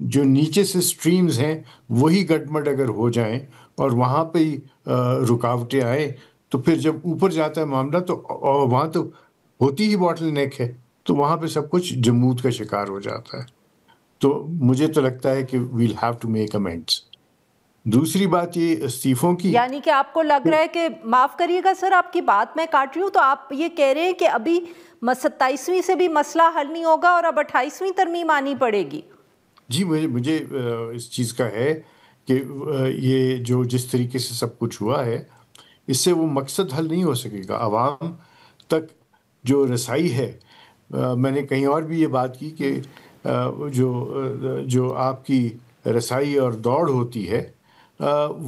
جو نیچے سے سٹریمز ہیں وہی گٹمٹ اگر ہو جائیں اور وہاں پہ ہی رکاوٹیں آئیں تو پھر جب اوپر جاتا ہے معاملہ تو وہاں تو ہوتی ہی باٹل نیک ہے، تو وہاں پہ سب کچھ جمود کا شکار ہو جاتا ہے. تو مجھے تو لگتا ہے کہ ویل ہیو ٹو میک امینڈس. دوسری بات یہ استعفوں کی، یعنی کہ آپ کو لگ رہا ہے کہ، معاف کریے گا سر آپ کی بات میں کاٹ رہی ہوں، تو آپ یہ کہہ رہے ہیں کہ ابھی 27ویں سے بھی مسئلہ حل نہیں ہوگا اور اب 28ویں ترمیم آنی پڑے گی؟ جی مجھے اس چیز کا ہے کہ یہ جو جس طریقے سے سب کچھ ہوا ہے اس سے وہ مقصد حل نہیں ہو سکے گا. عوام تک جو رسائی ہے، میں نے کہیں اور بھی یہ بات کی کہ جو آپ کی رسائی اور دوڑ ہوتی ہے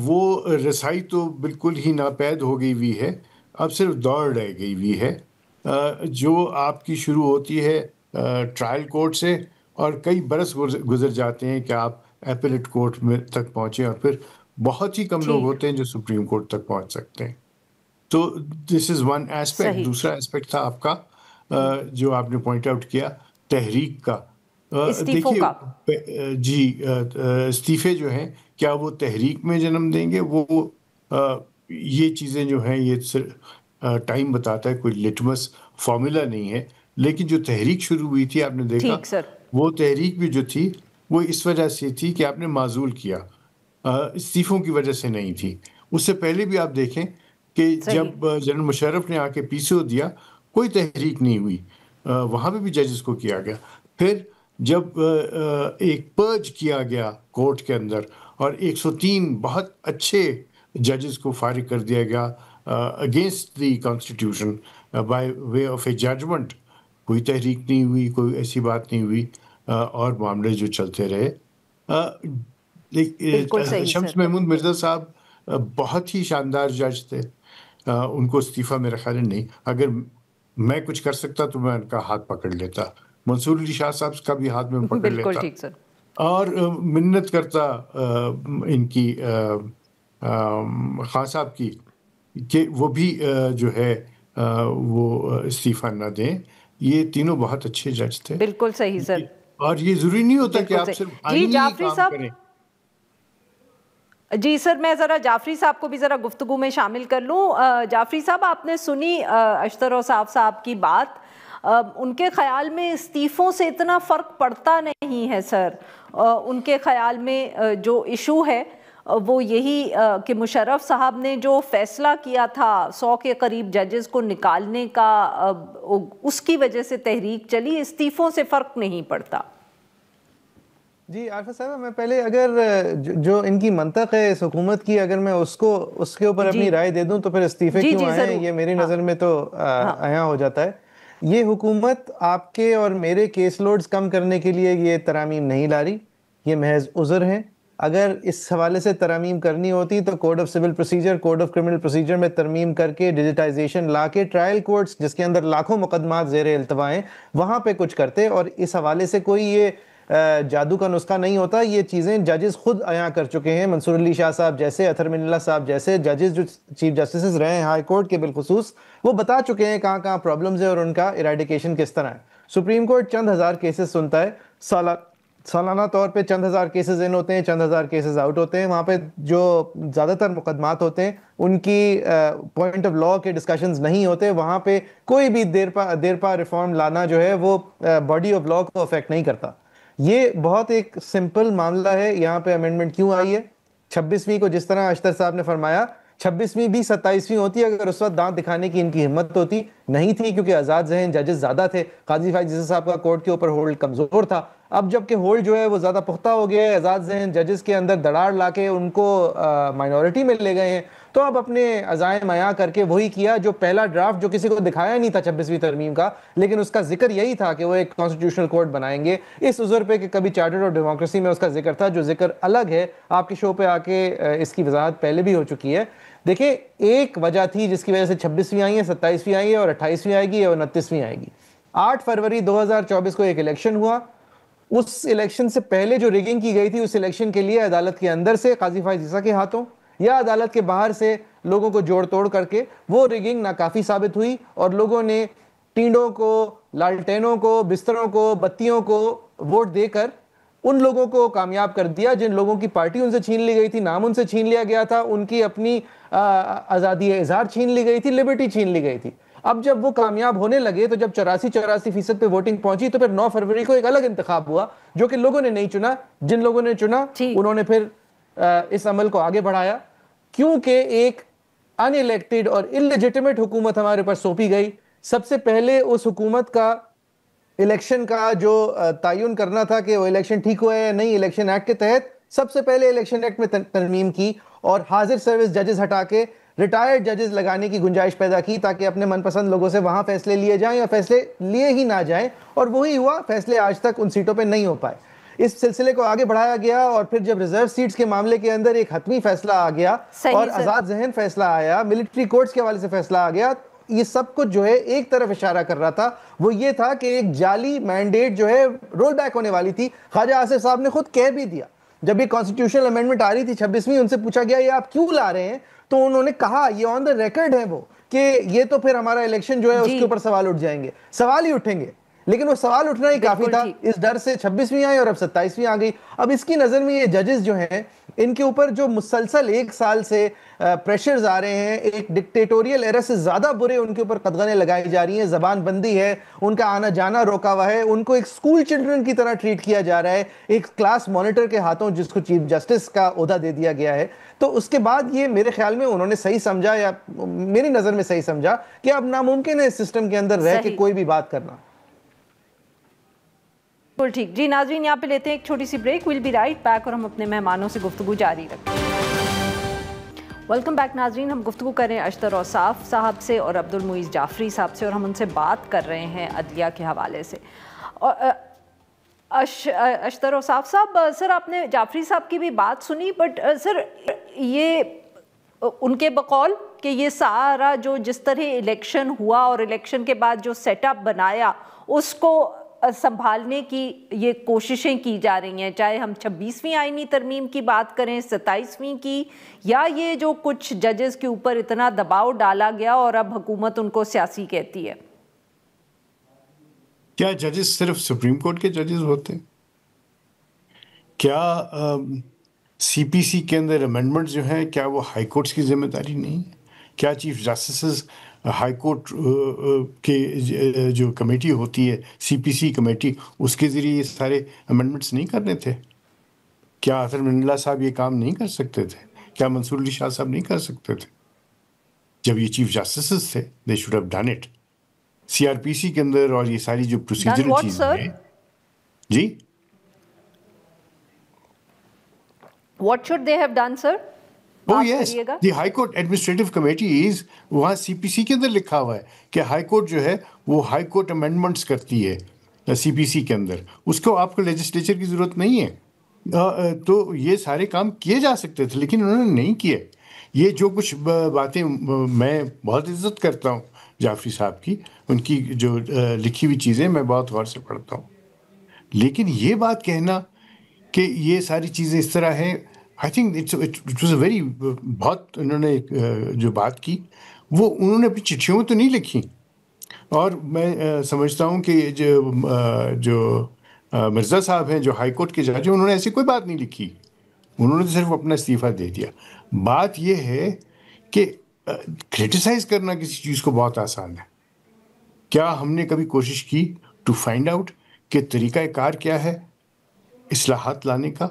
وہ رسائی تو بالکل ہی ناپید ہو گئی ہوئی ہے، اب صرف دوڑ رہ گئی ہوئی ہے. جو آپ کی شروع ہوتی ہے ٹرائل کورٹ سے اور کئی برس گزر جاتے ہیں کہ آپ ایپلیٹ کورٹ میں تک پہنچیں، اور پھر بہت ہی کم لوگ ٹھیک، ہوتے ہیں جو سپریم کورٹ تک پہنچ سکتے ہیں. تو دس از ون ایسپیکٹ. صحیح. دوسرا ایسپیکٹ تھا آپ کا جو آپ نے پوائنٹ آؤٹ کیا تحریک کا. استعفوں کا. دیکھیے جی، استعفے جو ہیں کیا وہ تحریک میں جنم دیں گے؟ وہ یہ چیزیں جو ہیں یہ ٹائم بتاتا ہے، کوئی لٹمس فارمولا نہیں ہے. لیکن جو تحریک شروع ہوئی تھی آپ نے دیکھا ٹھیک سر. وہ تحریک بھی جو تھی وہ اس وجہ سے تھی کہ آپ نے معزول کیا، استعفوں کی وجہ سے نہیں تھی. اس سے پہلے بھی آپ دیکھیں کہ جب جنرل مشرف نے آ کے پی سی او دیا کوئی تحریک نہیں ہوئی، وہاں پہ بھی ججز کو کیا گیا. پھر جب ایک پرج کیا گیا کورٹ کے اندر اور 103 بہت اچھے ججز کو فارغ کر دیا گیا against the constitution by way of a judgment, کوئی تحریک نہیں ہوئی، کوئی ایسی بات نہیں ہوئی، اور معاملے جو چلتے رہے. بالکل صحیح شمس سر. محمود مرزا صاحب بہت ہی شاندار جج تھے، ان کو استعفیٰ میرا خیال نہیں، اگر میں کچھ کر سکتا تو میں ان کا ہاتھ پکڑ لیتا. منصور علی شاہ صاحب کا بھی ہاتھ میں پکڑ بالکل لیتا ٹھیک سر. اور منت کرتا ان کی خان صاحب کی کہ وہ بھی جو ہے وہ استعفیٰ نہ دیں. یہ تینوں بہت اچھے جج تھے. بالکل صحیح سر. اور یہ ضروری نہیں ہوتا کہ بالکل آپ صحیح. صرف جی آئینی جعفری کام صاحب، کریں. جی سر میں ذرا جعفری صاحب کو بھی ذرا گفتگو میں شامل کر لوں. جعفری صاحب آپ نے سنی اشتر صاحب کی بات، ان کے خیال میں استعفوں سے اتنا فرق پڑتا نہیں ہے سر. ان کے خیال میں جو ایشو ہے وہ یہی کہ مشرف صاحب نے جو فیصلہ کیا تھا 100 کے قریب ججز کو نکالنے کا، اس کی وجہ سے تحریک چلی، استعفوں سے فرق نہیں پڑتا. جی عارفہ صاحب، میں پہلے اگر جو ان کی منطق ہے اس حکومت کی، اگر میں اس کے اوپر اپنی رائے دے دوں تو پھر استعفے کیوں آئے ہیں یہ میری نظر میں تو عیاں ہو جاتا ہے. یہ حکومت آپ کے اور میرے کیس لوڈز کم کرنے کے لیے یہ ترامیم نہیں لا رہی، یہ محض عذر ہیں. اگر اس حوالے سے ترامیم کرنی ہوتی تو code of civil procedure, code of criminal procedure میں ترمیم کر کے ڈیجیٹائزیشن لا کے ٹرائل کورٹس جس کے اندر لاکھوں مقدمات زیر التوا ہیں وہاں پہ کچھ کرتے. اور اس حوالے سے کوئی یہ جادو کا نسخہ نہیں ہوتا، یہ چیزیں ججز خود عیاں کر چکے ہیں. منصور علی شاہ صاحب جیسے، اطہر من اللہ صاحب جیسے ججز جو چیف جسٹسز رہے ہیں ہائی کورٹ کے بالخصوص، وہ بتا چکے ہیں کہاں کہاں پرابلمز ہیں اور ان کا ایراڈیکیشن کس طرح ہے. سپریم کورٹ چند ہزار کیسز سنتا ہے سالانہ طور پہ، چند ہزار کیسز ان ہوتے ہیں، چند ہزار کیسز آؤٹ ہوتے ہیں. وہاں پہ جو زیادہ تر مقدمات ہوتے ہیں ان کی پوائنٹ آف لاء کے ڈسکشنز نہیں ہوتے. وہاں پہ کوئی بھی دیر پا ریفارم لانا جو ہے وہ باڈی آف لاء کو افیکٹ نہیں کرتا. یہ بہت ایک سمپل معاملہ ہے. یہاں پہ امینڈمنٹ کیوں آئی ہے؟ 26ویں کو جس طرح اشتر صاحب نے فرمایا 26ویں بھی 27ویں ہوتی اگر اس وقت دانت دکھانے کی ان کی ہمت ہوتی. نہیں تھی کیونکہ آزاد ذہن ججز زیادہ تھے. قاضی فائز عیسی صاحب کا کورٹ کے اوپر ہولڈ کمزور تھا. اب جب کہ ہولڈ جو ہے وہ زیادہ پختہ ہو گیا ہے، آزاد ذہن ججز کے اندر دڑاڑ لا کے ان کو مائنورٹی میں لے گئے ہیں، تو اب اپنے عزائم عیاں کر کے وہی کیا جو پہلا ڈرافٹ جو کسی کو دکھایا نہیں تھا 26ویں ترمیم کا، لیکن اس کا ذکر یہی تھا کہ وہ ایک کانسٹیٹیوشنل کورٹ بنائیں گے اس عذر پہ کہ کبھی چارٹر اور ڈیموکریسی میں اس کا ذکر تھا، جو ذکر الگ ہے. آپ کے شو پہ آ کے اس کی وضاحت پہلے بھی ہو چکی ہے. دیکھیں ایک وجہ تھی جس کی وجہ سے 26ویں آئی ہے، 27ویں آئی ہے اور 28ویں آئے گی اور 29ویں آئے گی. 8 فروری 2024 کو ایک الیکشن ہوا. اس الیکشن سے پہلے جو ریگنگ کی گئی تھی اس الیکشن کے لیے عدالت کے اندر سے قاضی فائز عیسی کے ہاتھوں یا عدالت کے باہر سے لوگوں کو جوڑ توڑ کر کے وہ ریگنگ ناکافی ثابت ہوئی اور لوگوں نے ٹینڈوں کو، لالٹینوں کو، بستروں کو، بتیوں کو ووٹ دے کر ان لوگوں کو کامیاب کر دیا جن لوگوں کی پارٹی ان سے چھین لی گئی تھی, نام ان سے چھین لیا گیا تھا, ان کی اپنی آزادی اظہار چھین لی گئی تھی, لبرٹی چھین لی گئی تھی. اب جب وہ کامیاب ہونے لگے تو جب 84% پہ ووٹنگ پہنچی تو پھر 9 فروری کو ایک الگ انتخاب ہوا جو کہ لوگوں نے نہیں چنا. جن لوگوں نے چنا انہوں نے پھر اس عمل کو آگے بڑھایا, کیونکہ ایک ان الیکٹڈ اور انلیجیٹمیٹ حکومت ہمارے پاس سونپی گئی. سب سے پہلے اس حکومت کا الیکشن کا جو تعین کرنا تھا کہ وہ الیکشن ٹھیک ہوا ہے یا نہیں, الیکشن ایکٹ کے تحت سب سے پہلے الیکشن ایکٹ میں ترمیم کی اور حاضر سروس ججز ہٹا کے ریٹائرڈ ججز لگانے کی گنجائش پیدا کی تاکہ اپنے من پسند لوگوں سے وہاں فیصلے لیے جائیں یا فیصلے لیے ہی نہ جائیں, اور وہی ہوا. فیصلے آج تک ان سیٹوں پہ نہیں ہو پائے. اس سلسلے کو آگے بڑھایا گیا اور پھر جب ریزرو سیٹس کے معاملے کے اندر ایک حتمی فیصلہ آ گیا اور آزاد ذہن فیصلہ آیا, ملٹری کورٹس کے حوالے سے فیصلہ آ گیا, یہ سب کچھ جو ہے ایک طرف اشارہ کر رہا تھا, وہ یہ تھا کہ ایک جعلی مینڈیٹ جو ہے رول بیک ہونے والی تھی. خواجہ آصف صاحب نے خود کہہ بھی دیا جب یہ کانسٹیٹیوشنل امینڈمنٹ آ رہی تھی 26ویں, ان سے پوچھا گیا یہ آپ کیوں لا رہے ہیں, تو انہوں نے کہا یہ آن دا ریکارڈ ہے وہ کہ یہ تو پھر ہمارا الیکشن جو ہے اس کے اوپر سوال اٹھ جائیں گے. سوال ہی اٹھیں گے, لیکن وہ سوال اٹھنا ہی کافی تھا. اس ڈر سے 26ویں آئی اور اب 27ویں آ گئی. اب اس کی نظر میں یہ ججز جو ہیں ان کے اوپر جو مسلسل ایک سال سے پریشرز آ رہے ہیں, ایک ڈکٹیٹوریل ایرا سے زیادہ برے ان کے اوپر قدغنیں لگائی جا رہی ہیں, زبان بندی ہے, ان کا آنا جانا روکا ہوا ہے, ان کو ایک اسکول چلڈرن کی طرح ٹریٹ کیا جا رہا ہے, ایک کلاس مانیٹر کے ہاتھوں جس کو چیف جسٹس کا عہدہ دے دیا گیا ہے. تو اس کے بعد یہ میرے خیال میں انہوں نے صحیح سمجھا, یا میری نظر میں صحیح سمجھا کہ اب ناممکن ہے اس سسٹم کے اندر رہ کے کوئی بھی بات کرنا. بالکل ٹھیک. جی ناظرین, یہاں پہ لیتے ہیں ایک چھوٹی سی break. We'll be right back اور ہم اپنے مہمانوں سے گفتگو جاری رکھیں. ویلکم بیک ناظرین. ہم گفتگو کر رہے ہیں اشتر اوصاف صاحب سے اور عبدالمعیز جعفری صاحب سے, اور ہم ان سے بات کر رہے ہیں عدلیہ کے حوالے سے. اشتر اوصاف صاحب, سر آپ نے جعفری صاحب کی بھی بات سنی, بٹ سر یہ ان کے بقول کہ یہ سارا جو جس طرح الیکشن ہوا اور الیکشن کے بعد جو سیٹ اپ بنایا اس کو سنبھالنے کی یہ کوششیں کی جا رہی ہیں, چاہے ہم 26ویں آئینی ترمیم کی بات کریں, 27ویں کی, یا یہ جو کچھ ججز کے اوپر اتنا دباؤ ڈالا گیا اور اب حکومت ان کو سیاسی کہتی ہے. کیا ججز صرف سپریم کورٹ کے ججز ہوتے ہیں؟ کیا سی پی سی کے اندر امینڈمنٹ جو ہیں کیا وہ ہائی کورٹس کی ذمہ داری نہیں ہے؟ کیا چیف جسٹسز ہائی کورٹ کے جو کمیٹی ہوتی ہے سی پی سی کمیٹی, اس کے ذریعے یہ سارے امینڈمنٹس نہیں کرنے تھے؟ کیا آثر منڈلا صاحب یہ کام نہیں کر سکتے تھے؟ کیا منصور علی شاہ صاحب نہیں کر سکتے تھے؟ جب یہ چیف جسٹسز تھے they should have done it. C R P C کے اندر اور یہ ساری جو پروسیجرل چیزیں ہیں, جی What should they have done, sir? Oh yes, the High Court Administrative Committee is, وہاں سی پی سی کے اندر لکھا ہوا ہے کہ ہائی کورٹ جو ہے وہ ہائی کورٹ امینڈمنٹس کرتی ہے سی پی سی کے اندر, اس کو آپ کو لیجسلیچر کی ضرورت نہیں ہے. تو یہ سارے کام کیے جا سکتے تھے لیکن انہوں نے نہیں کیے. یہ جو کچھ باتیں, میں بہت عزت کرتا ہوں جعفری صاحب کی, ان کی جو لکھی ہوئی چیزیں میں بہت غور سے پڑھتا ہوں, لیکن یہ بات کہنا کہ یہ ساری چیزیں اس طرح ہیں, I think it was a very, بہت انہوں نے جو بات کی وہ انہوں نے اپنی چٹھیوں میں تو نہیں لکھی, اور میں سمجھتا ہوں کہ جو مرزا صاحب ہیں جو ہائی کورٹ کے جج ہیں انہوں نے ایسی کوئی بات نہیں لکھی, انہوں نے تو صرف اپنا استعفیٰ دے دیا. بات یہ ہے کہ کرٹیسائز کرنا کسی چیز کو بہت آسان ہے. کیا ہم نے کبھی کوشش کی ٹو فائنڈ آؤٹ کہ طریقہ کار کیا ہے اصلاحات لانے کا؟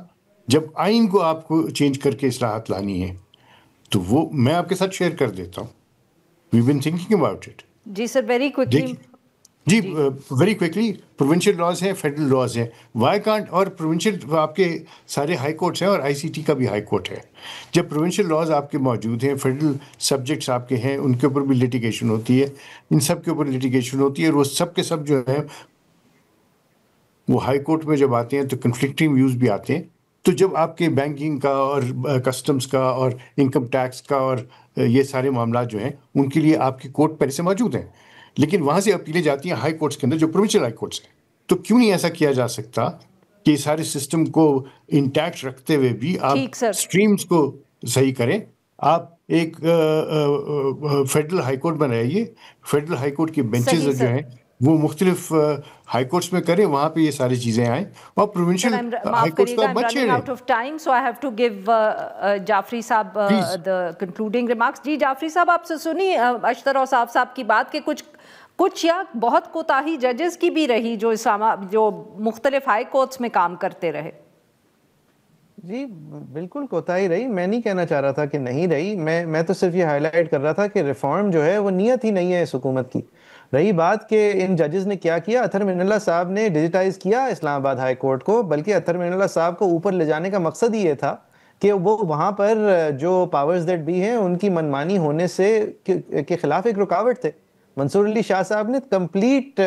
جب آئین کو آپ کو چینج کر کے اصلاحات لانی ہے تو وہ میں آپ کے ساتھ شیئر کر دیتا ہوں. We been thinking about it. جی سر, ویری کوئکلی. جی ویری کوئکلی. پروونشل لاز ہیں, فیڈرل لاز ہیں, وائی کانٹ, اور پروونشل آپ کے سارے ہائی کورٹس ہیں اور آئی سی ٹی کا بھی ہائی کورٹ ہے. جب پروونشل لاز آپ کے موجود ہیں, فیڈرل سبجیکٹس آپ کے ہیں, ان کے اوپر بھی لیٹیگیشن ہوتی ہے, ان سب کے اوپر لیٹیگیشن ہوتی ہے, اور وہ سب کے سب جو ہیں وہ ہائی کورٹ میں جب آتے ہیں تو کنفلکٹنگ ویوز بھی آتے ہیں. تو جب آپ کے بینکنگ کا اور کسٹمز کا اور انکم ٹیکس کا اور یہ سارے معاملات جو ہیں ان کے لیے آپ کی کورٹ پہلے سے موجود ہیں, لیکن وہاں سے اپیلیں جاتی ہیں ہائی کورٹس کے اندر جو پروونشل ہائی کورٹس ہیں. تو کیوں نہیں ایسا کیا جا سکتا کہ سارے سسٹم کو انٹیکٹ رکھتے ہوئے بھی آپ اسٹریمز کو صحیح کریں؟ آپ ایک فیڈرل ہائی کورٹ بنائیے, فیڈرل ہائی کورٹ کے بینچز جو ہیں وہ مختلف ہائی کورٹس میں کریں, وہاں پہ یہ ساری چیزیں آئیں, اور پروونشل ہائی کورٹس کا مت چھیڑیں. out of time, so I have to give Jafri صاحب the concluding remarks. جی جعفری صاحب, آپ سے سنی اشتر اور صاحب کی بات کہ کچھ یا بہت کوتاہی ججز کی بھی رہی جو مختلف ہائی کورٹس میں کام کرتے رہے. جی بالکل کوتاہی رہی, میں نہیں کہنا چاہ رہا تھا کہ نہیں رہی, میں تو صرف یہ ہائی لائٹ کر رہا تھا کہ ریفارم جو ہے وہ نیت ہی نہیں ہے اس حکومت کی. رہی بات کہ ان ججز نے کیا کیا, اطہر من اللہ صاحب نے ڈیجیٹائز کیا اسلام آباد ہائی کورٹ کو, بلکہ اطہر من اللہ صاحب کو اوپر لے جانے کا مقصد ہی یہ تھا کہ وہ وہاں پر جو پاورز دیٹ بھی ہیں ان کی منمانی ہونے سے کے خلاف ایک رکاوٹ تھے. منصور علی شاہ صاحب نے کمپلیٹ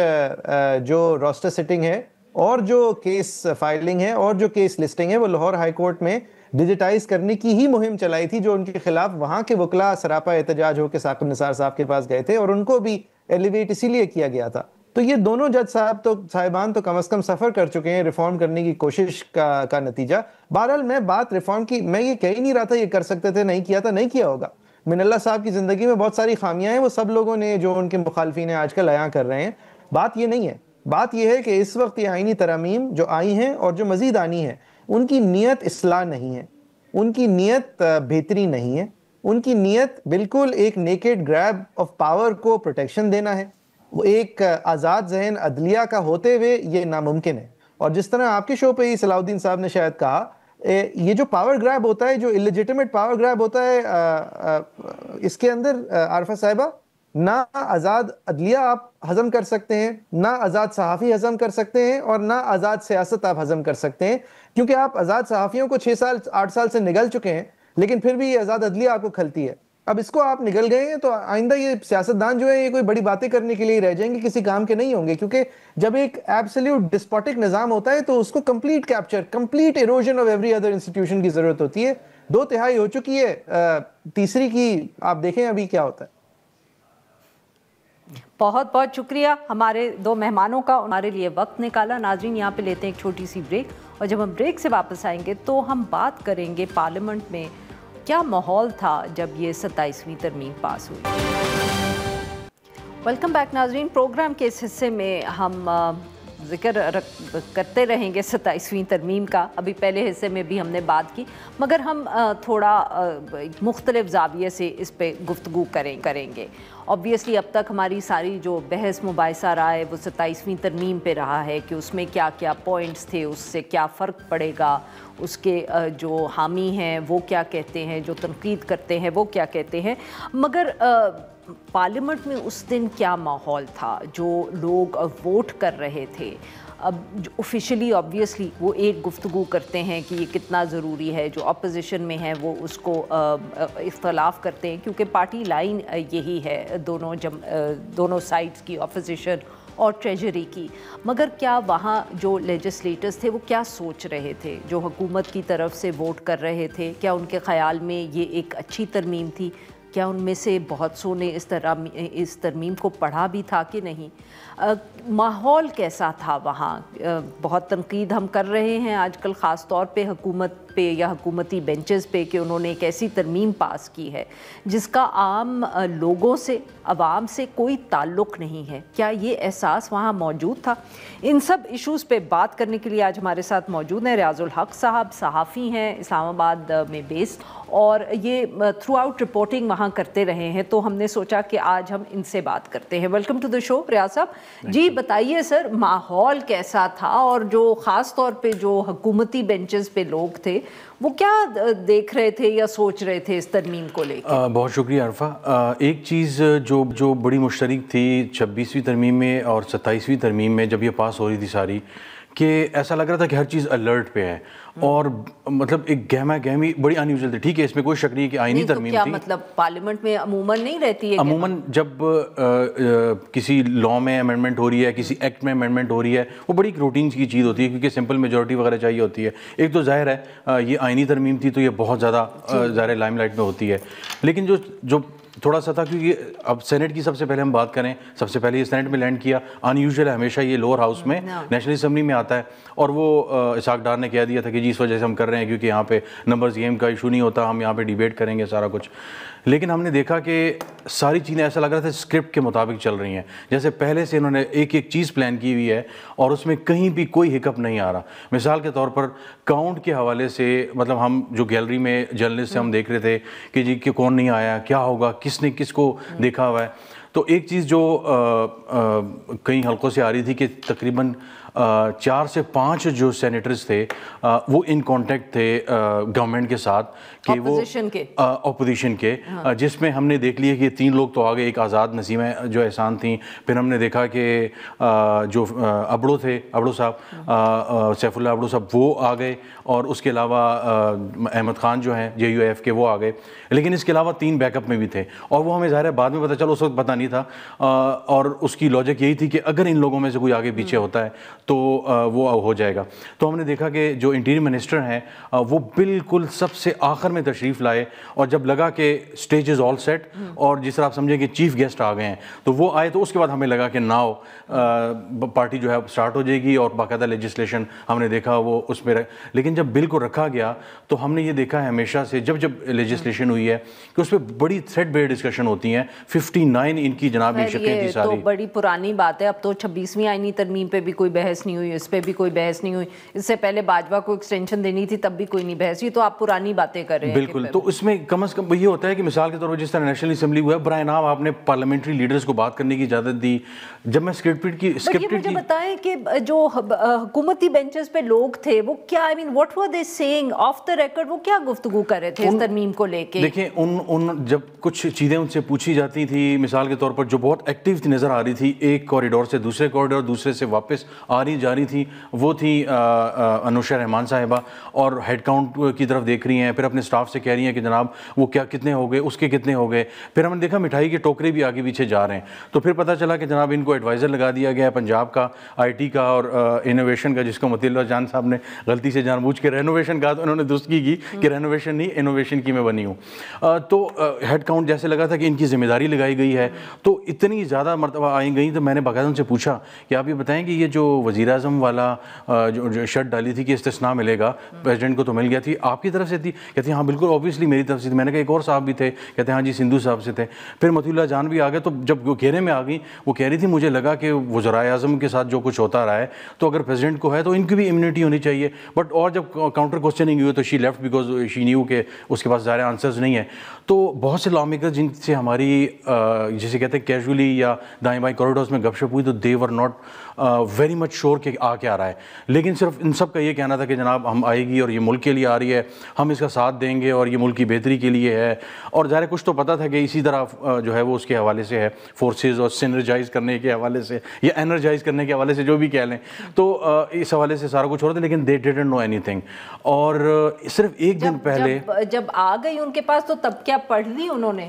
جو روسٹر سیٹنگ ہے اور جو کیس فائلنگ ہے اور جو کیس لسٹنگ ہے وہ لاہور ہائی کورٹ میں ڈیجیٹائز کرنے کی ہی مہم چلائی تھی, جو ان کے خلاف وہاں کے وکلاء سراپا احتجاج ہو کے ثاقب نثار صاحب کے پاس گئے تھے, اور ان کو بھی ایلیویٹ اسی لیے کیا گیا تھا. تو یہ دونوں جج صاحبان تو کم از کم سفر کر چکے ہیں ریفارم کرنے کی کوشش کا نتیجہ. بہرحال میں بات ریفارم کی میں یہ کہہ ہی نہیں رہا تھا یہ کر سکتے تھے, نہیں کیا تھا, نہیں کیا ہوگا. من اللہ صاحب کی زندگی میں بہت ساری خامیاں ہیں, وہ سب لوگوں نے جو ان کے مخالفین ہیں آج کل عیاں کر رہے ہیں. بات یہ نہیں ہے, بات یہ ہے کہ اس وقت یہ آئینی ترامیم جو آئی ہیں اور جو مزید آنی ہیں ان کی نیت اصلاح نہیں ہے, ان کی نیت بہتری نہیں ہے, ان کی نیت بالکل ایک نیکڈ گریب آف پاور کو پروٹیکشن دینا ہے. وہ ایک آزاد ذہن عدلیہ کا ہوتے ہوئے یہ ناممکن ہے. اور جس طرح آپ کے شو پہ ہی صلاح الدین صاحب نے شاید کہا, یہ جو پاور گریب ہوتا ہے, جو اللیجیٹمیٹ پاور گریب ہوتا ہے, اس کے اندر عارفہ صاحبہ نہ آزاد عدلیہ آپ ہضم کر سکتے ہیں, نہ آزاد صحافی ہضم کر سکتے ہیں, اور نہ آزاد سیاست آپ ہضم کر سکتے ہیں, کیونکہ آپ آزاد صحافیوں کو 6 سال 8 سال سے نگل چکے ہیں, لیکن پھر بھی یہ آزاد عدلیہ آپ کو کھلتی ہے. اب اس کو آپ نگل گئے ہیں تو آئندہ یہ سیاستدان جو ہے یہ کوئی بڑی باتیں کرنے کے لیے رہ جائیں گے, کسی کام کے نہیں ہوں گے, کیونکہ جب ایک ایبسلیوٹ ڈسپوٹک نظام ہوتا ہے تو اس کو complete capture, complete erosion of every other institution کی ضرورت ہوتی ہے. 2/3 ہو چکی ہے, تیسری کی آپ دیکھیں ابھی کیا ہوتا ہے. بہت بہت شکریہ ہمارے 2 مہمانوں کا, ہمارے لیے وقت نکالا. ناظرین یہاں پہ لیتے ہیں ایک چھوٹی سی بریک, اور جب ہم بریک سے واپس آئیں گے تو ہم بات کریں گے پارلیمنٹ میں کیا ماحول تھا جب یہ 27ویں ترمیم پاس ہوئی. ویلکم بیک ناظرین, پروگرام کے اس حصے میں ہم ذکر کرتے رہیں گے 27ویں ترمیم کا. ابھی پہلے حصے میں بھی ہم نے بات کی, مگر ہم تھوڑا مختلف زاویے سے اس پہ گفتگو کریں گے. obviously اب تک ہماری ساری جو بحث مباحثہ رہا ہے وہ 27ویں ترمیم پہ رہا ہے کہ اس میں کیا کیا پوائنٹس تھے, اس سے کیا فرق پڑے گا, اس کے جو حامی ہیں وہ کیا کہتے ہیں, جو تنقید کرتے ہیں وہ کیا کہتے ہیں. مگر پارلیمنٹ میں اس دن کیا ماحول تھا, جو لوگ ووٹ کر رہے تھے. اب آفیشلی آبویسلی وہ ایک گفتگو کرتے ہیں کہ یہ کتنا ضروری ہے, جو اپوزیشن میں ہیں وہ اس کو اختلاف کرتے ہیں, کیونکہ پارٹی لائن یہی ہے دونوں سائڈز کی, اپوزیشن اور ٹریجری کی. مگر کیا وہاں جو لیجسلیٹرز تھے وہ کیا سوچ رہے تھے, جو حکومت کی طرف سے ووٹ کر رہے تھے, کیا ان کے خیال میں یہ ایک اچھی ترمیم تھی, کیا ان میں سے بہت سو نے اس ترمیم کو پڑھا بھی تھا کہ نہیں. ماحول کیسا تھا وہاں. بہت تنقید ہم کر رہے ہیں آج کل خاص طور پہ حکومت پہ یا حکومتی بینچز پہ کہ انہوں نے ایک ایسی ترمیم پاس کی ہے جس کا عام لوگوں سے, عوام سے کوئی تعلق نہیں ہے. کیا یہ احساس وہاں موجود تھا؟ ان سب ایشوز پہ بات کرنے کے لیے آج ہمارے ساتھ موجود ہیں ریاض الحق صاحب, صحافی ہیں اسلام آباد میں بیسڈ, اور یہ تھرو آؤٹ رپورٹنگ وہاں کرتے رہے ہیں, تو ہم نے سوچا کہ آج ہم ان سے بات کرتے ہیں. ویلکم ٹو دا شو ریاض صاحب. جی بتائیے سر, ماحول کیسا تھا, اور جو خاص طور پہ جو حکومتی بینچز پہ لوگ تھے وہ کیا دیکھ رہے تھے یا سوچ رہے تھے اس ترمیم کو لے کے؟ بہت شکریہ عرفہ. ایک چیز جو بڑی مشترک تھی 26ویں ترمیم میں اور 27ویں ترمیم میں جب یہ پاس ہو رہی تھی ساری, کہ ایسا لگ رہا تھا کہ ہر چیز الرٹ پہ ہے, اور مطلب ایک گہما گہمی بڑی انیوزل تھی. ٹھیک ہے, اس میں کوئی شک نہیں کہ آئینی ترمیم تھی. کیا مطلب پارلیمنٹ میں عموماً نہیں رہتی ہے؟ عموماً جب کسی لاء میں امینڈمنٹ ہو رہی ہے, کسی ایکٹ میں امینڈمنٹ ہو رہی ہے, وہ بڑی روٹین کی چیز ہوتی ہے, کیونکہ سمپل میجورٹی وغیرہ چاہیے ہوتی ہے. ایک تو ظاہر ہے یہ آئینی ترمیم تھی تو یہ بہت زیادہ ظاہر لائم لائٹ میں ہوتی ہے. لیکن جو تھوڑا سا تھا, کیونکہ اب سینٹ کی سب سے پہلے ہم بات کریں, سب سے پہلے یہ سینٹ میں لینڈ کیا. ان یوزول ہے ہمیشہ یہ لوور ہاؤس میں نیشنل اسمبلی میں آتا ہے, اور وہ اسحاق ڈار نے کہہ دیا تھا کہ جی اس وجہ سے ہم کر رہے ہیں کیونکہ یہاں پہ نمبرز گیم کا ایشو نہیں ہوتا, ہم یہاں پہ ڈیبیٹ کریں گے سارا کچھ. لیکن ہم نے دیکھا کہ ساری چیزیں ایسا لگ رہا تھا اسکرپٹ کے مطابق چل رہی ہیں, جیسے پہلے سے انہوں نے ایک ایک چیز پلان کی ہوئی ہے اور اس میں کہیں بھی کوئی ہکپ نہیں آ رہا. مثال کے طور پر کاؤنٹ کے حوالے سے, مطلب ہم جو گیلری میں جرنلسٹ سے ہم دیکھ رہے تھے کہ جی کہ کون نہیں آیا, کیا ہوگا, کس نے کس کو دیکھا ہوا ہے. تو ایک چیز جو کئی حلقوں سے آ رہی تھی کہ تقریباً 4 سے 5 جو سینیٹرز تھے وہ ان کانٹیکٹ تھے گورنمنٹ کے ساتھ, کہ وہ اپوزیشن کے, جس میں ہم نے دیکھ لیا کہ 3 لوگ تو آگے, ایک آزاد نسیمہ جو احسان تھیں, پھر ہم نے دیکھا کہ جو ابڑو تھے, ابڑو صاحب, سیف اللہ ابڑو صاحب, وہ آ گئے, اور اس کے علاوہ احمد خان جو ہیں JUIF کے, وہ آ گئے. لیکن اس کے علاوہ 3 بیک اپ میں بھی تھے, اور وہ ہمیں ظاہر ہے بعد میں پتہ چلا, اس وقت پتہ نہیں تھا. اور اس کی لاجک یہی تھی کہ اگر ان لوگوں میں سے کوئی آگے پیچھے ہوتا ہے تو وہ ہو جائے گا. تو ہم نے دیکھا کہ جو انٹیریئر منسٹر ہیں وہ بالکل سب سے آخر میں تشریف لائے, اور جب لگا کہ اسٹیج از آل سیٹ, اور جس طرح آپ سمجھیں کہ چیف گیسٹ آ گئے ہیں, تو وہ آئے. تو اس کے بعد ہمیں لگا کہ ناؤ پارٹی جو ہے اسٹارٹ ہو جائے گی, اور باقاعدہ لیجسلیشن ہم نے دیکھا وہ اس میں. لیکن جب بل کو رکھا گیا تو ہم نے یہ دیکھا ہے ہمیشہ سے جب لیجسلیشن ہوئی ہے کہ اس پہ بڑی تھریڈ بیئر ڈسکشن ہوتی ہیں. 59 ان کی جناب شکیں تھی ساری. تو بڑی پرانی بات ہے, اب تو 26ویں آئینی ترمیم پہ بھی کوئی بحث نہیں ہوئی, اس پہ بھی کوئی بحث نہیں ہوئی. اس سے پہلے باجوہ کو ایکسٹینشن دینی تھی, تب بھی کوئی نہیں بحث ہوئی. تو آپ پرانی باتیں کر رہے ہیں. بالکل. تو اس میں کم از کم یہ ہوتا ہے کہ مثال کے طور پر جس طرح نیشنل اسمبلی ہوا ہے, برائے نام آپ نے پارلیمنٹری لیڈرز کو بات کرنے کی اجازت دی. جب میں مجھے بتائیں کہ جو حکومتی بینچز پہ لوگ تھے وہ کیا, I mean what were they saying off the record, وہ کیا گفتگو کر رہے تھے اس ترمیم کو لے کے؟ دیکھیں ان جب کچھ چیزیں ان سے پوچھی جاتی تھی, مثال کے طور پر جو بہت ایکٹیو نظر آ رہی تھی ایک کوریڈور سے دوسرے کوریڈور, دوسرے سے واپس آ رہی جا رہی تھی, وہ تھی انوشا رحمان صاحبہ, اور ہیڈ کاؤنٹ کی طرف دیکھ رہی ہیں. پھر اپنے سٹاف سے کہہ رہی ہیں کہ جناب وہ کیا کتنے ہو گئے, اس کے کتنے ہو گئے. پھر ہم نے دیکھا مٹھائی کے ٹوکرے بھی آگے پیچھے جا رہے ہیں. تو پھر پتہ چلا کہ جناب ان کو ایڈوائزر لگا دیا گیا ہے پنجاب کا, IT کا اور انوویشن کا, جس کو مطیع اللہ جان صاحب نے غلطی سے جان بوجھ کے رینوویشن کہا, تو انہوں نے درست کی کہ رینوویشن نہیں انوویشن کی میں بنی ہوں. تو ہیڈ کاؤنٹ جیسے لگا تھا کہ ان کی ذمہ داری لگائی گئی ہے. تو اتنی زیادہ مرتبہ آئی گئیں, تو میں نے باقاعدہ ان سے پوچھا کہ آپ یہ بتائیں کہ یہ جو وزیر اعظم والا جو شرط ڈالی تھی کہ استثناء ملے گا, پریزیڈنٹ کو تو مل گیا تھی, آپ کی طرف سے تھی؟ کہتے ہیں ہاں بالکل اوبویسلی میری طرف سے تھی. میں نے کہا ایک اور صاحب بھی تھے, کہتے ہیں ہاں جی سندھو صاحب سے تھے. پھر مطیع اللہ جان بھی آ گئے. تو جب وہ گھیرے میں آ گئی, وہ کہہ رہی تھی مجھے لگا کہ وزرائے اعظم کے ساتھ جو کچھ ہوتا رہا ہے تو اگر پریزیڈنٹ کو ہے تو ان کی بھی امیونٹی ہونی چاہیے. بٹ اور جب کاؤنٹر کوسچننگ ہوئی تو she left because she knew کہ اس کے پاس ظاہر آنسرز نہیں ہیں. تو بہت سے لا میکر جن سے ہماری جسے کہتے ہیں کیجولی یا دائیں بائیں کوریڈورز میں گپ شپ ہوئی, تو دے ور ناٹ ویری مچ شور کہ آ کے آ رہا ہے. لیکن صرف ان سب کا یہ کہنا تھا کہ جناب ہم آئے گی اور یہ ملک کے لیے آ رہی ہے, ہم اس کا ساتھ دیں گے اور یہ ملک کی بہتری کے لیے ہے. اور ظاہر کچھ تو پتہ تھا کہ اسی طرح جو ہے وہ اس کے حوالے سے ہے فورسز اور سینرجائز کرنے کے حوالے سے یا انرجائز کرنے کے حوالے سے جو بھی کہہ لیں. تو اس حوالے سے سارا کچھ ہو رہا تھا, لیکن دے ڈیڈنٹ نو اینی تھنگ. اور صرف ایک دن پہلے جب آ گئی ان کے پاس تو تب کیا پڑھ لی انہوں نے؟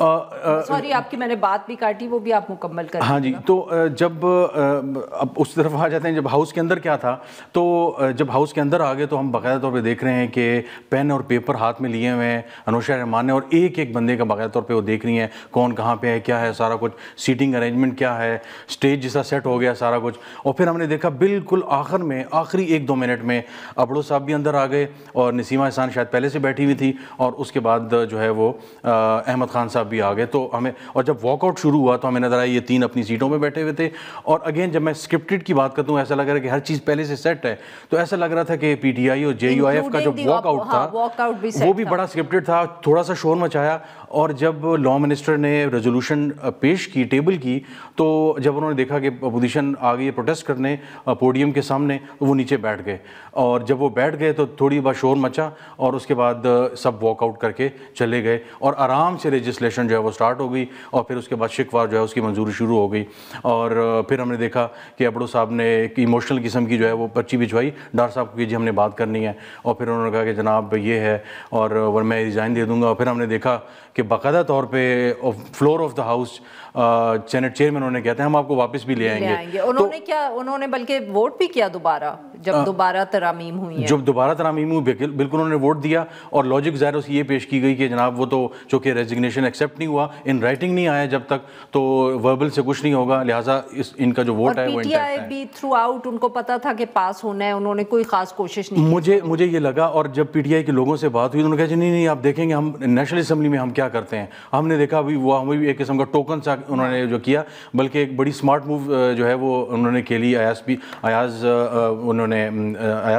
سوری آپ کی میں نے بات بھی کاٹی, وہ بھی آپ مکمل کریں. ہاں جی. تو جب اب اس طرف آ جاتے ہیں, جب ہاؤس کے اندر کیا تھا, تو جب ہاؤس کے اندر آ گئے تو ہم باقاعدہ طور پہ دیکھ رہے ہیں کہ پین اور پیپر ہاتھ میں لیے ہوئے ہیں انوشا رحمان نے, اور ایک ایک بندے کا باقاعدہ طور پہ وہ دیکھ رہی ہیں کون کہاں پہ ہے, کیا ہے سارا کچھ, سیٹنگ ارینجمنٹ کیا ہے, اسٹیج جیسا سیٹ ہو گیا سارا کچھ. اور پھر ہم نے دیکھا بالکل آخر میں آخری 1-2 منٹ میں ابڑو صاحب بھی اندر آ گئے, اور نسیمہ احسان شاید پہلے سے بیٹھی ہوئی تھی, اور اس کے بعد جو ہے وہ احمد خان صاحب بھی آ گئے. تو ہمیں, اور جب واک آؤٹ شروع ہوا تو ہمیں نظر آیا یہ 3 اپنی سیٹوں پہ بیٹھے ہوئے تھے. اور اگین جب میں اسکرپٹڈ کی بات کرتا ہوں, ایسا لگ رہا ہے کہ ہر چیز پہلے سے سیٹ ہے. تو ایسا لگ رہا تھا کہ PTI اور JUIF کا جو واک آؤٹ تھا وہ بھی بڑا اسکرپٹڈ تھا, تھوڑا سا شور مچایا. اور جب لا منسٹر نے ریزولوشن پیش کی, ٹیبل کی, تو جب انہوں نے دیکھا کہ اپوزیشن آ گئی ہے پروٹیسٹ کرنے پوڈیم کے سامنے, تو وہ نیچے بیٹھ گئے. اور جب وہ بیٹھ گئے تو تھوڑی بار شور مچا, اور اس کے بعد سب واک آؤٹ کر کے چلے گئے, اور آرام سے لیجسلیشن جو ہے وہ سٹارٹ ہو گئی. اور پھر اس کے بعد شکوار جو ہے اس کی منظوری شروع ہو گئی. اور پھر ہم نے دیکھا کہ ابڑو صاحب نے ایک ایموشنل قسم کی جو ہے وہ پرچی بھجوائی ڈاکٹر صاحب کو کہ جی ہم نے بات کرنی ہے. اور پھر انہوں نے کہا کہ جناب یہ ہے اور میں ریزائن دے دوں گا. اور پھر ہم نے دیکھا کہ باقاعدہ طور پہ floor of the house senate chairman انہوں نے کہتے ہیں ہم آپ کو واپس بھی لے آئیں گے. انہوں نے بلکہ ووٹ بھی کیا دوبارہ جب دوبارہ ترامیم ہوئی ہیں. جب دوبارہ ترامیم ہوئی بالکل انہوں نے ووٹ دیا, اور لاجک ظاہر اس کی یہ پیش کی گئی کہ جناب وہ تو چونکہ ریزگنیشن ایکسیپٹ نہیں ہوا, ان رائٹنگ نہیں آیا جب تک, تو وربل سے کچھ نہیں ہوگا, لہٰذا ان کا جو ووٹ ہے وہ انٹیکٹ ہے. بھی تھرو آؤٹ ان کو پتا تھا کہ پاس ہونا ہے, انہوں نے کوئی خاص کوشش نہیں کی. مجھے یہ لگا, اور جب پی ٹی آئی کے لوگوں سے بات ہوئی انہوں نے کہا نہیں آپ دیکھیں گے ہم نیشنل اسمبلی میں ہم کیا کرتے ہیں. ہم نے دیکھا ابھی وہ ہمیں بھی ایک قسم کا ٹوکن سا انہوں نے جو کیا, بلکہ ایک بڑی اسمارٹ موو جو ہے وہ انہوں نے کھیلی. ایاز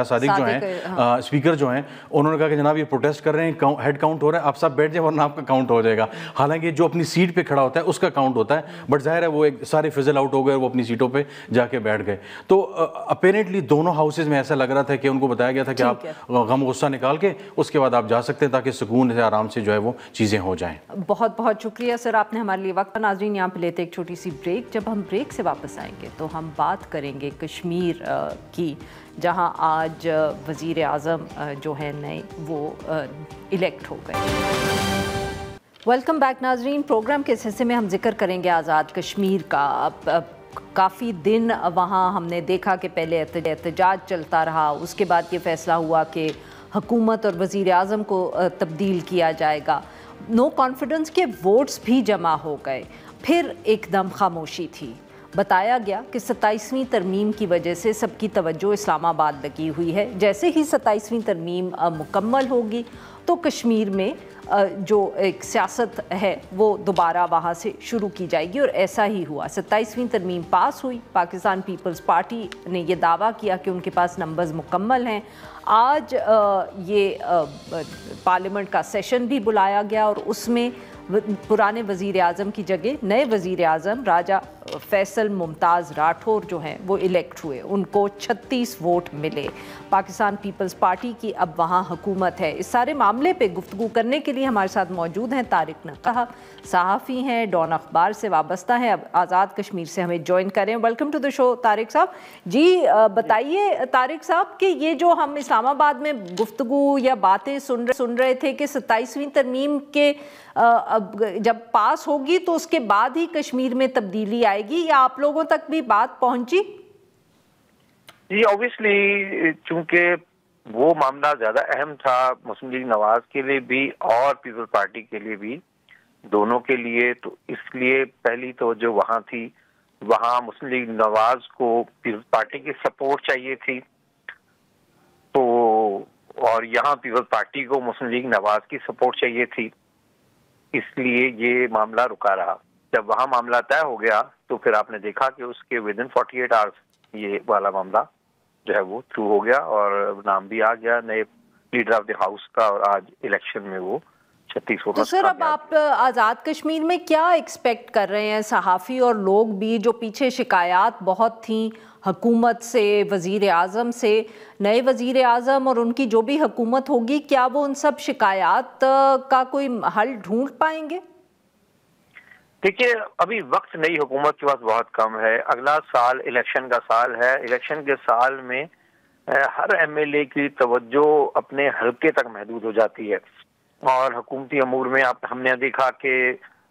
صادق جو ہیں اسپیکر جو ہیں, انہوں نے کہا کہ جناب یہ پروٹیسٹ کر رہے ہیں, ہیڈ کاؤنٹ ہو رہا ہے, آپ سب بیٹھ جائیں ورنہ آپ کا کاؤنٹ ہو جائے گا. حالانکہ جو اپنی سیٹ پہ کھڑا ہوتا ہے اس کا کاؤنٹ ہوتا ہے, بٹ ظاہر ہے وہ ایک سارے فزل آؤٹ ہو گئے, وہ اپنی سیٹوں پہ جا کے بیٹھ گئے. تو اپیرنٹلی دونوں ہاؤسز میں ایسا لگ رہا تھا کہ ان کو بتایا گیا تھا کہ آپ غم غصہ نکال کے اس کے بعد آپ جا سکتے ہیں تاکہ سکون سے آرام سے جو ہے وہ چیزیں ہو جائیں. بہت بہت شکریہ سر, آپ نے ہمارے لیے وقت. ناظرین یہاں پہ لیتے ایک چھوٹی سی بریک. جب ہم بریک سے واپس آئیں گے تو ہم بات کریں گے کشمیر کی, جہاں آج وزیر اعظم جو ہے نئے وہ الیکٹ ہو گئے. ویلکم بیک ناظرین. پروگرام کے اس حصے میں ہم ذکر کریں گے آزاد کشمیر کا. کافی دن وہاں ہم نے دیکھا کہ پہلے احتجاج چلتا رہا, اس کے بعد یہ فیصلہ ہوا کہ حکومت اور وزیر اعظم کو تبدیل کیا جائے گا. نو کانفیڈنس کے ووٹس بھی جمع ہو گئے, پھر ایک دم خاموشی تھی. بتایا گیا کہ 27ویں ترمیم کی وجہ سے سب کی توجہ اسلام آباد لگی ہوئی ہے. جیسے ہی 27ویں ترمیم مکمل ہوگی تو کشمیر میں جو ایک سیاست ہے وہ دوبارہ وہاں سے شروع کی جائے گی, اور ایسا ہی ہوا. 27ویں ترمیم پاس ہوئی. پاکستان پیپلز پارٹی نے یہ دعویٰ کیا کہ ان کے پاس نمبرز مکمل ہیں. آج یہ پارلیمنٹ کا سیشن بھی بلایا گیا, اور اس میں پرانے وزیر اعظم کی جگہ نئے وزیر اعظم راجہ فیصل ممتاز راٹھور جو ہیں وہ الیکٹ ہوئے. ان کو 36 ووٹ ملے. پاکستان پیپلز پارٹی کی اب وہاں حکومت ہے. اس سارے معاملے پہ گفتگو کرنے کے لیے ہمارے ساتھ موجود ہیں طارق نقہ, صحافی ہیں, ڈان اخبار سے وابستہ ہیں, اب آزاد کشمیر سے ہمیں جوائن کریں. ویلکم ٹو دی شو طارق صاحب. جی بتائیے طارق صاحب کہ یہ جو ہم اسلام آباد میں گفتگو یا باتیں سن رہے تھے کہ 27ویں ترمیم کے جب پاس ہوگی تو اس کے بعد ہی کشمیر میں تبدیلی آئے گی, یا آپ لوگوں تک بھی بات پہنچی؟ جی اوبیسلی چونکہ وہ معاملہ زیادہ اہم تھا مسلم لیگ نواز کے لیے بھی اور پیپل پارٹی کے لیے بھی, دونوں کے لیے, تو اس لیے پہلی توجہ وہاں تھی. وہاں مسلم لیگ نواز کو پیپل پارٹی کی سپورٹ چاہیے تھی, تو اور یہاں پیپل پارٹی کو مسلم لیگ نواز کی سپورٹ چاہیے تھی. اس لیے یہ معاملہ رکا رہا. جب وہاں معاملہ طے ہو گیا تو پھر آپ نے دیکھا کہ اس کے ود ان 48 آورس یہ والا معاملہ جو ہے وہ تھرو ہو گیا, اور نام بھی آ گیا نئے لیڈر آف دی ہاؤس کا, اور آج الیکشن میں وہ 36 ووٹ. تو سر اب آپ آزاد کشمیر میں کیا ایکسپیکٹ کر رہے ہیں؟ صحافی اور لوگ بھی, جو پیچھے شکایات بہت تھیں حکومت سے, وزیر اعظم سے, نئے وزیر اعظم اور ان کی جو بھی حکومت ہوگی, کیا وہ ان سب شکایات کا کوئی حل ڈھونڈ پائیں گے؟ دیکھیے ابھی وقت نئی حکومت کے پاس بہت کم ہے. اگلا سال الیکشن کا سال ہے. الیکشن کے سال میں ہر ایم ایل اے کی توجہ اپنے حلقے تک محدود ہو جاتی ہے, اور حکومتی امور میں ہم نے دیکھا کہ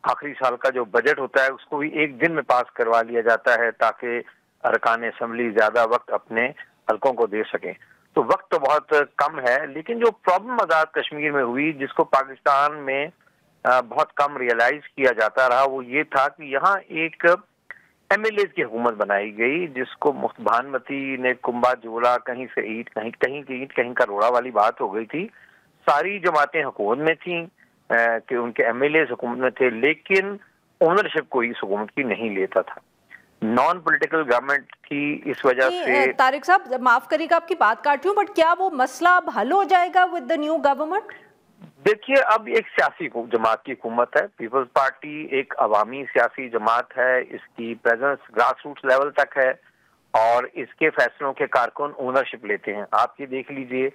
آخری سال کا جو بجٹ ہوتا ہے اس کو بھی ایک دن میں پاس کروا لیا جاتا ہے تاکہ ارکان اسمبلی زیادہ وقت اپنے حلقوں کو دے سکیں. تو وقت تو بہت کم ہے, لیکن جو پرابلم آزاد کشمیر میں ہوئی جس کو پاکستان میں بہت کم ریئلائز کیا جاتا رہا, وہ یہ تھا کہ یہاں ایک ایم ایل اے کی حکومت بنائی گئی جس کو بھانمتی نے کنبا جوڑا, کہیں سے اینٹ, کہیں کی اینٹ کہیں کا روڑا والی بات ہو گئی تھی. ساری جماعتیں حکومت میں تھیں کہ ان کے ایم ایل اے حکومت میں تھے, لیکن اونرشپ کوئی اس حکومت کی نہیں لیتا تھا. نان پولیٹیکل گورنمنٹ کی اس وجہ سے. طارق صاحب معاف کریے گا آپ کی بات کاٹ رہی ہوں, بٹ کیا وہ مسئلہ اب حل ہو جائے گا ود دا نیو گورنمنٹ؟ دیکھیے اب ایک سیاسی جماعت کی حکومت ہے. پیپلز پارٹی ایک عوامی سیاسی جماعت ہے, اس کی پریزنس گراس روٹس لیول تک ہے, اور اس کے فیصلوں کے کارکن اونرشپ لیتے ہیں. آپ یہ دیکھ لیجئے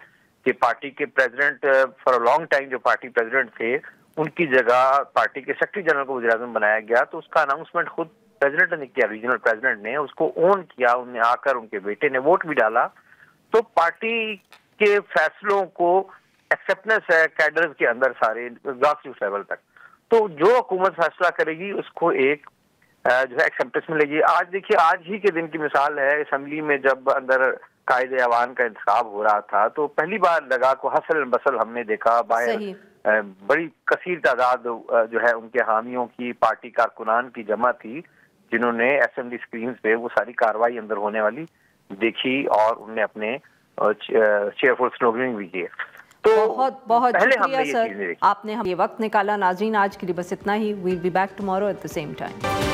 کہ پارٹی کے president for a long time جو پارٹی پریزیڈنٹ تھے, ان کی جگہ پارٹی کے سیکرٹری جنرل کو وزیر اعظم بنایا گیا, تو اس کا اناؤنسمنٹ خود پریزیڈنٹ نے کیا, ریجنل پریزیڈنٹ نے اس کو اون کیا, انہوں نے آ کر ان کے بیٹے نے ووٹ بھی ڈالا. تو پارٹی کے فیصلوں کو ایکسیپٹنس ہے کیڈرز کے اندر سارے گراس روٹ لیول تک. تو جو حکومت فیصلہ کرے گی اس کو ایک جو ہے ایکسیپٹنس ملے. آج دیکھیے آج ہی کے دن کی مثال ہے, اسمبلی میں جب اندر قائد ایوان کا انتخاب ہو رہا تھا تو پہلی بار لگا کو حسل بسل ہم نے دیکھا باہر بڑی کثیر تعداد جو ہے ان کے حامیوں کی, پارٹی کارکنان کی جمع تھی جنہوں نے اسمبلی اسکرینز پہ وہ ساری کاروائی اندر ہونے والی دیکھی اور انہوں نے اپنے چیئرفل سلوگننگ بھی کیے. تو بہت بہت شکریہ سر, آپ نے یہ وقت نکالا. ناظرین آج کے لیے بس اتنا ہی. We'll be back tomorrow at the same time.